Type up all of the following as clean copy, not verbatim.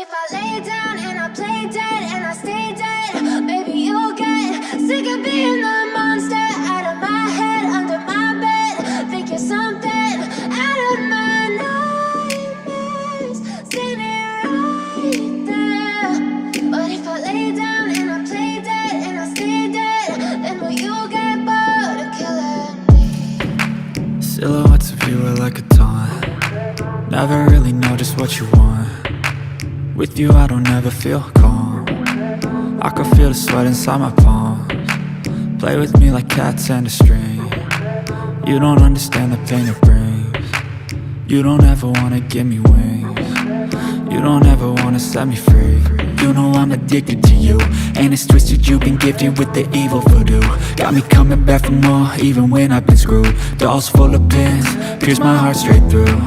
if I lay down and I play dead and I stay dead, maybe you'll get sick of being the monster out of my head, under my bed, thinking something out of my nightmares, standing right there. But if I lay down and I play dead and I stay dead, then will you get bored of killing me? Silhouettes of you are like a taunt. Never really know just what you want. With you I don't ever feel calm. I can feel the sweat inside my palms. Play with me like cats and a string. You don't understand the pain it brings. You don't ever wanna give me wings. You don't ever wanna set me free. You know I'm addicted to you, and it's twisted, you've been gifted with the evil voodoo. Got me coming back for more, even when I've been screwed. Dolls full of pins, pierce my heart straight through.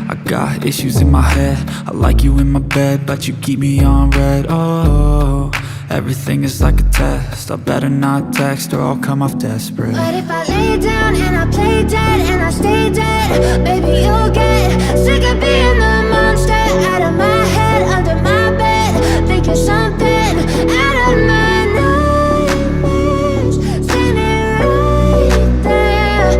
I got issues in my head, I like you in my bed, but you keep me on red. Oh, everything is like a test. I better not text or I'll come off desperate. But if I lay down and I play dead and I stay dead, baby you'll get sick of being the monster out of my head, under my bed, thinking something out of my nightmares, standing right there.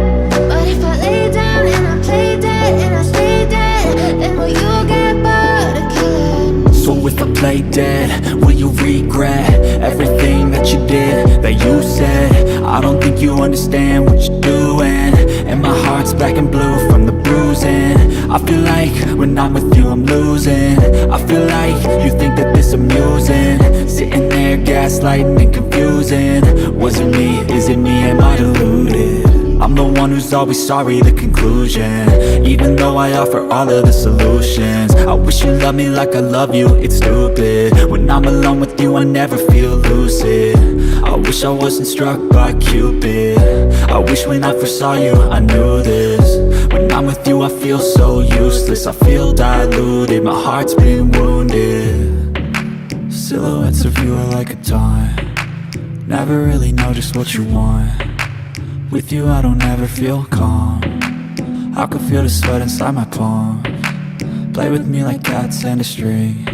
But if I lay down and I play dead and I stay dead, then will you get bored of killing me? So if I play dead, will you regret everything that you did, that you said? I don't think you understand what you're doing, and my heart's black and blue from the bruising. I feel like when I'm with you I'm losing. I feel like you think that this amusing, sitting there gaslighting and confusing. Was it me? Is it me? Am I deluded? I'm the one who's always sorry, the conclusion, even though I offer all of the solutions. I wish you loved me like I love you, it's stupid. When I'm alone with you I never feel lucid. I wish I wasn't struck by Cupid. I wish when I first saw you I knew this. When I'm with you I feel so useless, I feel diluted, my heart's been wounded. Silhouettes of you are like a taunt. Never really know just what you want. With you I don't ever feel calm. I can feel the sweat inside my palms. Play with me like cats and a string.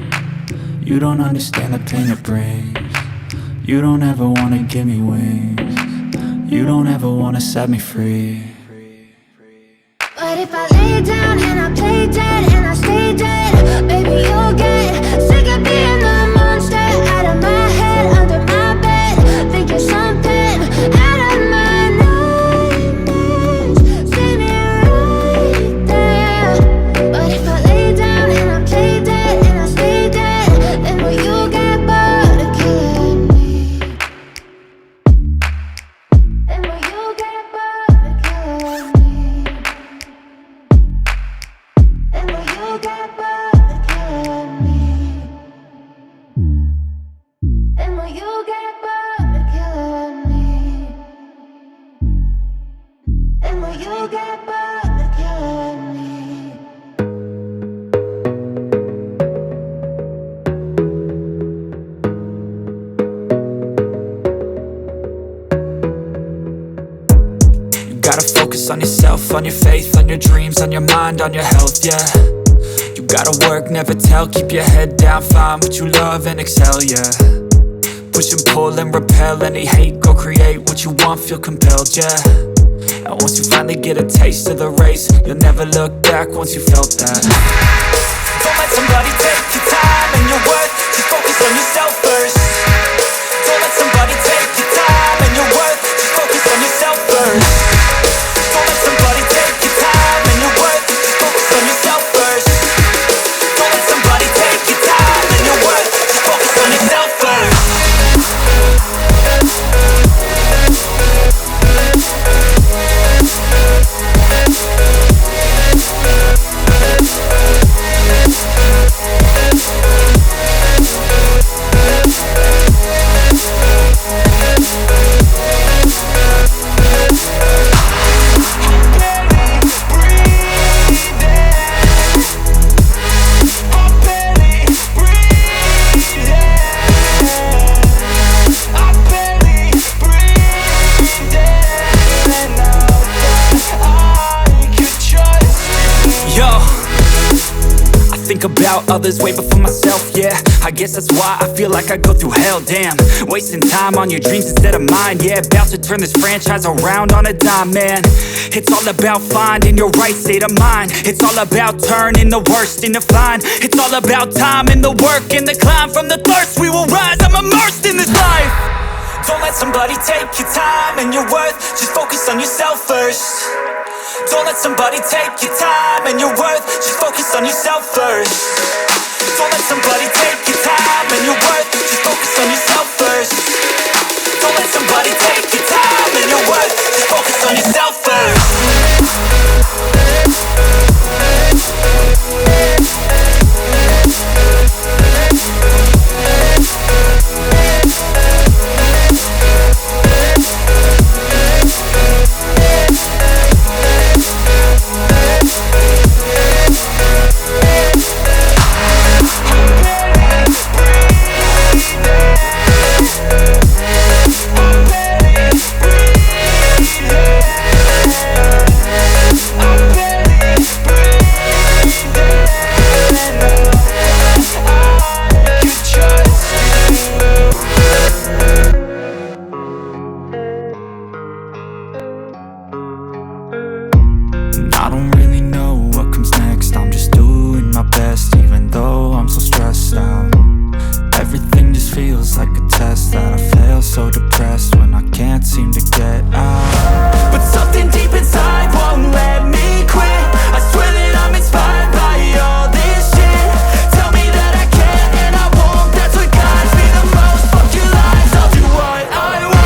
You don't understand the pain it brings. You don't ever wanna give me wings. You don't ever wanna set me free. But if I lay down and I play dead and I stay dead, baby you'll get sick of being the monster out of my head, under my bed, thinking something out of my nightmares, standing right there. But if I lay down and I play dead and I stay dead, then will you get bored of killing me? Then will you get bored of killing me? Then will you get bored of killing me? Then will you get bored of killing me? Then will you get bored of killing me? You gotta focus on yourself, on your faith, on your dreams, on your mind, on your health, yeah. You gotta work, never tell, keep your head down, find what you love and excel, yeah. Push and pull and repel any hate, go create what you want, feel compelled, yeah. And once you finally get a taste of the race, you'll never look back once you felt that. Don't let somebody take your time and your worth, just focus on yourself first. Don't let somebody take your time and your worth, just focus on yourself first. Don't let somebody take your time and your worth, just focus on yourself first. Don't let somebody take your time and your worth, just focus on yourself first. others way before myself, yeah. I guess that's why I feel like I go through hell, damn. Wasting time on your dreams instead of mine, yeah. About to turn this franchise around on a dime, man. It's all about finding your right state of mind. It's all about turning the worst into fine. It's all about time and the work and the climb. From the thirst we will rise, I'm immersed in this life. Don't let somebody take your time and your worth. Just focus on yourself first. Don't let somebody take your time and your worth. Just focus on yourself first. Don't let somebody take your time and your worth. Just focus on yourself first. Don't let somebody take your time and your worth. Just focus on yourself first. I don't really know what comes next. I'm just doing my best, even though I'm so stressed out. Everything just feels like a test that I fail, so depressed when I can't seem to get out. But something deep inside won't let me quit. I swear that I'm inspired by all this shit. Tell me that I can and I won't. That's what guides me the most. Fuck your lies, I'll do what I want.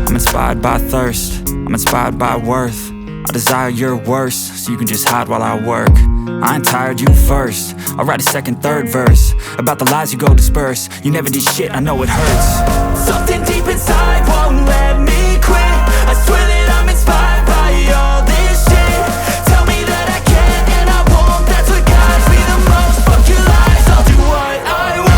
I'm inspired by thirst, I'm inspired by worth. I desire your worst, so you can just hide while I work. I ain't tired, you first. I'll write a second, third verse about the lies you go disperse. You never did shit, I know it hurts. Something deep inside won't let me quit. I swear that I'm inspired by all this shit. Tell me that I can and I won't. That's what guides me the most. Fuck your lies, I'll do what I want.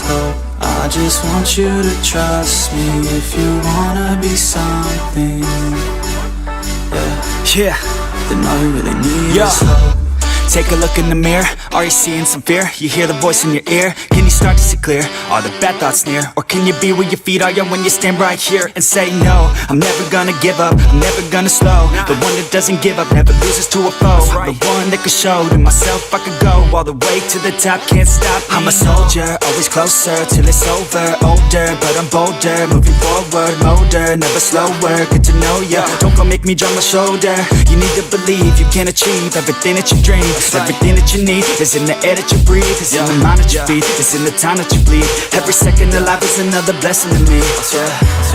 Hope. I just want you to trust me if you wanna be something. Yeah. Then all you really need is hope. Take a look in the mirror, are you seeing some fear? You hear the voice in your ear, can you start to see clear? Are the bad thoughts near? Or can you be where your feet are, yeah, when you stand right here and say no? I'm never gonna give up, I'm never gonna slow. The one that doesn't give up, never loses to a foe. The one that could show to myself I could go all the way to the top, can't stop me. I'm a soldier, always closer till it's over. Older, but I'm bolder, moving forward, motor, never slower. Good to know ya, don't go make me drop my shoulder. You need to believe you can achieve everything that you dream. Everything that you need is in the air that you breathe. It's in the mind that you feed, it's in the time that you bleed. Every second of life is another blessing to me.